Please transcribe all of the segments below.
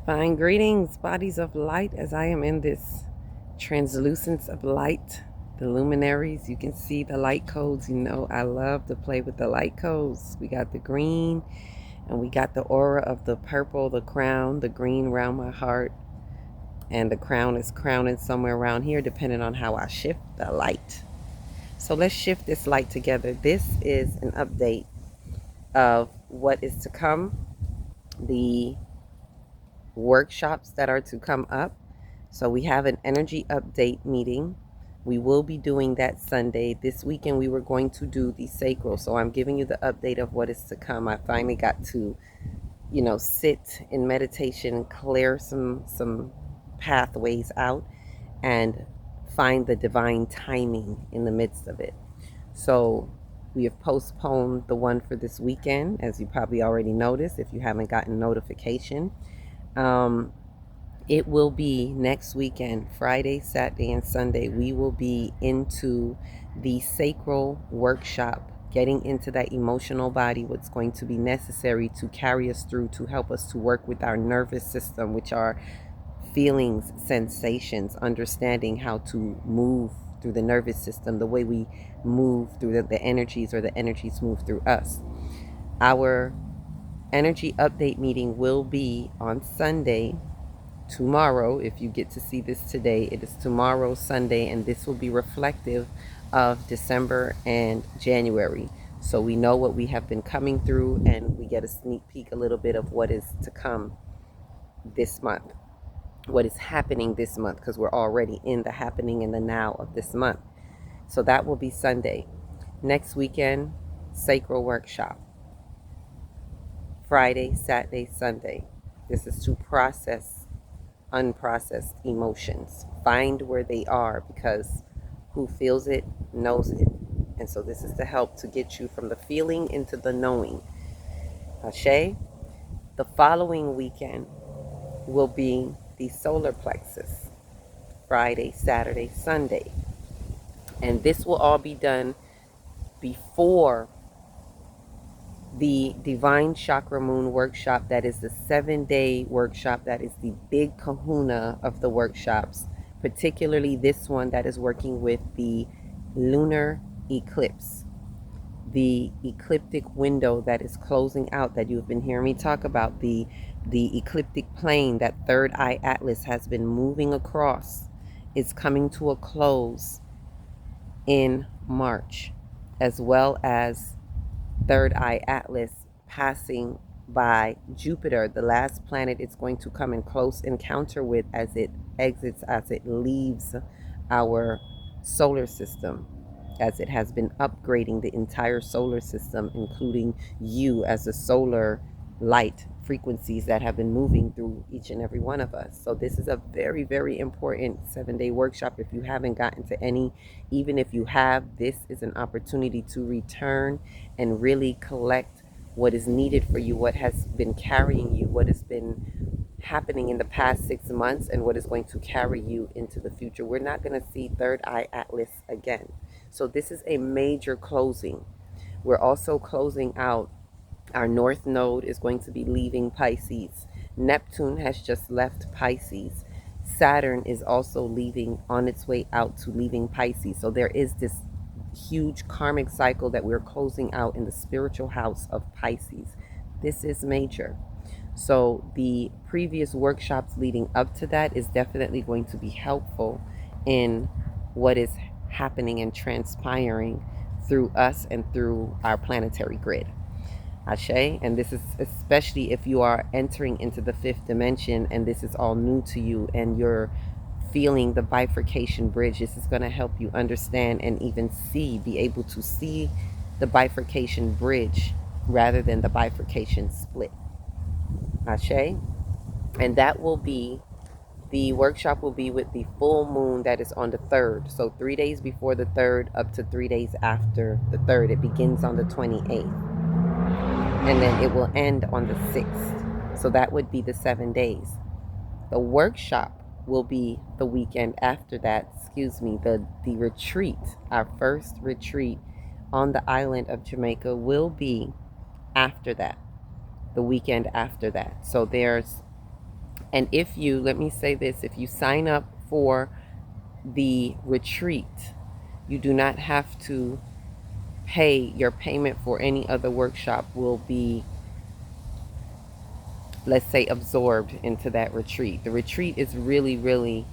Fine greetings, bodies of light, as I am in this translucence of light, the luminaries. You can see the light codes. You know, I love to play with the light codes. We got the green and we got the aura of the purple, the crown, the green around my heart, and the crown is crowning somewhere around here, depending on how I shift the light. So let's shift this light together. This is an update of what is to come. The workshops that are to come up. So we have an energy update meeting. We will be doing that Sunday. This weekend we were going to do the sacral. So I'm giving you the update of what is to come. I finally got to, sit in meditation, clear some pathways out and find the divine timing in the midst of it. So we have postponed the one for this weekend, as you probably already noticed if you haven't gotten notification. It will be next weekend, Friday, Saturday, and Sunday. We will be into the sacral workshop, getting into that emotional body, what's going to be necessary to carry us through, to help us to work with our nervous system, which are feelings, sensations, understanding how to move through the nervous system, the way we move through the energies, or the energies move through us. Our energy update meeting will be on Sunday, tomorrow. If you get to see this today, it is tomorrow, Sunday, and this will be reflective of December and January. So we know what we have been coming through, and we get a sneak peek a little bit of what is to come this month, what is happening this month, because we're already in the happening in the now of this month. So that will be Sunday. Next weekend, sacral workshop. Friday, Saturday, Sunday. This is to process unprocessed emotions. Find where they are, because who feels it knows it. And so this is to help to get you from the feeling into the knowing. Ashe. The following weekend will be the solar plexus. Friday, Saturday, Sunday. And this will all be done before the Divine Chakra Moon workshop. That is the 7-day workshop. That is the big kahuna of the workshops, particularly this one that is working with the lunar eclipse, the ecliptic window that is closing out, that you've been hearing me talk about, the ecliptic plane, that third eye atlas has been moving across, is coming to a close in March, as well as third eye atlas passing by Jupiter, the last planet it's going to come in close encounter with as it exits, as it leaves our solar system, as it has been upgrading the entire solar system, including you as a solar light frequencies that have been moving through each and every one of us. So this is a very, very important 7-day workshop. If you haven't gotten to any, even if you have, this is an opportunity to return and really collect what is needed for you, what has been carrying you, what has been happening in the past 6 months, and what is going to carry you into the future. We're not going to see third eye atlas again. So this is a major closing. We're also closing out. Our north node is going to be leaving Pisces. Neptune has just left Pisces. Saturn is also leaving, on its way out to leaving Pisces. So there is this huge karmic cycle that we're closing out in the spiritual house of Pisces. This is major. So the previous workshops leading up to that is definitely going to be helpful in what is happening and transpiring through us and through our planetary grid. Ashe. And this is especially if you are entering into the 5th dimension and this is all new to you and you're feeling the bifurcation bridge. This is going to help you understand and even be able to see the bifurcation bridge rather than the bifurcation split. Ashe. And that will be, the workshop will be with the full moon that is on the 3rd. So 3 days before the 3rd up to 3 days after the 3rd. It begins on the 28th. And then it will end on the 6th. So that would be the 7 days. The workshop will be the weekend after that. The retreat, our first retreat on the island of Jamaica, will be after that, the weekend after that. So there's And if you, let me say this, if you sign up for the retreat, you do not have to pay. Your payment for any other workshop will be, let's say, absorbed into that retreat. The retreat is really, really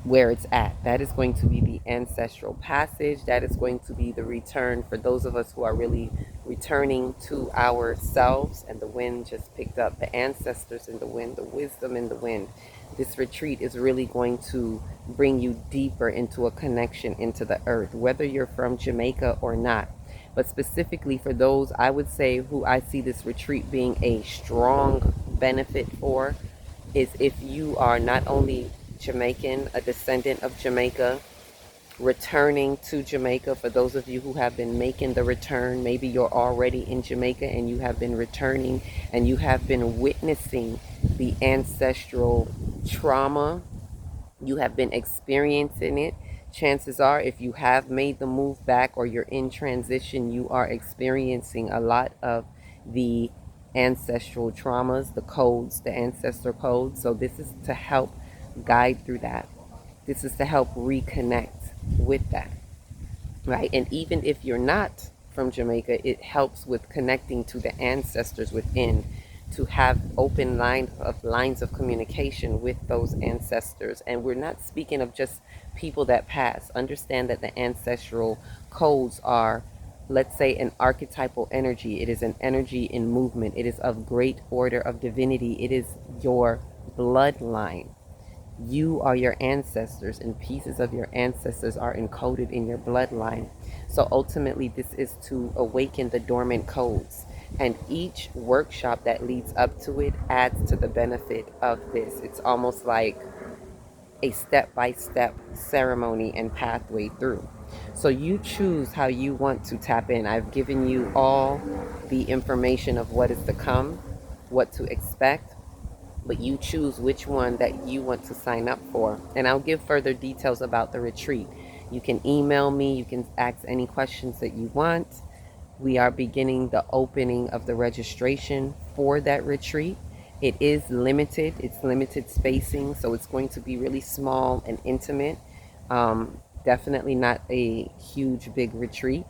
where it's at. That is going to be the ancestral passage. That is going to be the return for those of us who are really returning to ourselves. And the wind just picked up the ancestors in the wind, the wisdom in the wind. This retreat is really going to bring you deeper into a connection into the earth, whether you're from Jamaica or not. But specifically for those, I would say, who I see this retreat being a strong benefit for, is if you are not only Jamaican, a descendant of Jamaica, returning to Jamaica. For those of you who have been making the return, maybe you're already in Jamaica and you have been returning and you have been witnessing the ancestral trauma, you have been experiencing it. Chances are, if you have made the move back or you're in transition, you are experiencing a lot of the ancestral traumas, the codes, the ancestor codes. So this is to help guide through that. This is to help reconnect with that, right? And even if you're not from Jamaica, it helps with connecting to the ancestors within, to have open lines of communication with those ancestors. And we're not speaking of just people that pass. Understand that the ancestral codes are, let's say, an archetypal energy. It is an energy in movement. It is of great order of divinity. It is your bloodline. You are your ancestors, and pieces of your ancestors are encoded in your bloodline. So ultimately, this is to awaken the dormant codes. And each workshop that leads up to it adds to the benefit of this. It's almost like a step-by-step ceremony and pathway through. So you choose how you want to tap in. I've given you all the information of what is to come, what to expect, but you choose which one that you want to sign up for. And I'll give further details about the retreat. You can email me, you can ask any questions that you want. We are beginning the opening of the registration for that retreat. It is limited, it's limited spacing, so it's going to be really small and intimate. Definitely not a huge, big retreat.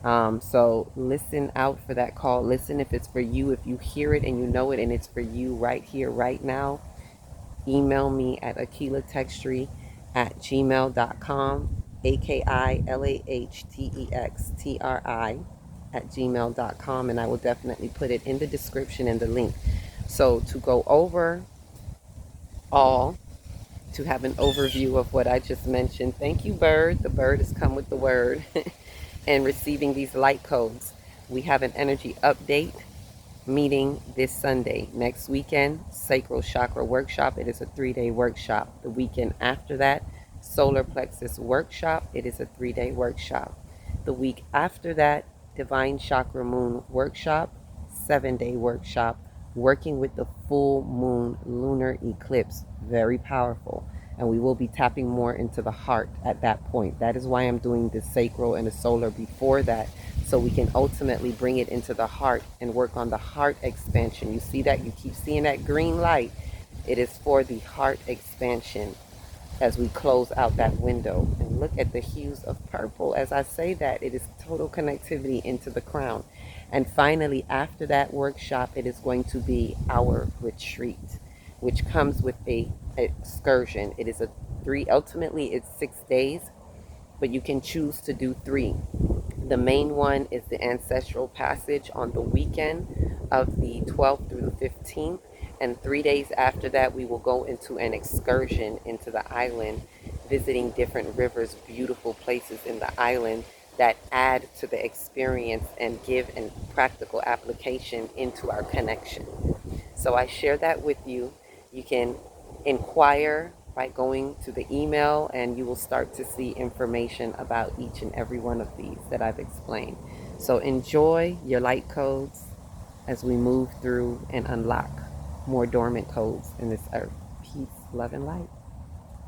So listen out for that call. Listen if it's for you. If you hear it and you know it and it's for you right here, right now, email me at akilahtextri@gmail.com, akilahtextri@gmail.com, and I will definitely put it in the description and the link. So to go over all, to have an overview of what I just mentioned. Thank you, Bird. The bird has come with the word. And receiving these light codes. We have an energy update meeting this Sunday. Next weekend, Sacral Chakra Workshop. It is a 3-day workshop. The weekend after that, Solar Plexus Workshop. It is a 3-day workshop. The week after that, Divine Chakra Moon Workshop, 7-day workshop, working with the full moon lunar eclipse. Very powerful. And we will be tapping more into the heart at that point. That is why I'm doing the sacral and the solar before that, so we can ultimately bring it into the heart and work on the heart expansion. You see that? You keep seeing that green light. It is for the heart expansion as we close out that window. And look at the hues of purple. As I say that, it is total connectivity into the crown. And finally, after that workshop, it is going to be our retreat, which comes with a excursion. It is ultimately it's 6 days, but you can choose to do 3. The main one is the ancestral passage on the weekend of the 12th through the 15th. And 3 days after that, we will go into an excursion into the island, visiting different rivers, beautiful places in the island that add to the experience and give a practical application into our connection. So I share that with you. You can inquire by going to the email, and you will start to see information about each and every one of these that I've explained. So enjoy your light codes as we move through and unlock more dormant codes in this earth. Peace, love, and light.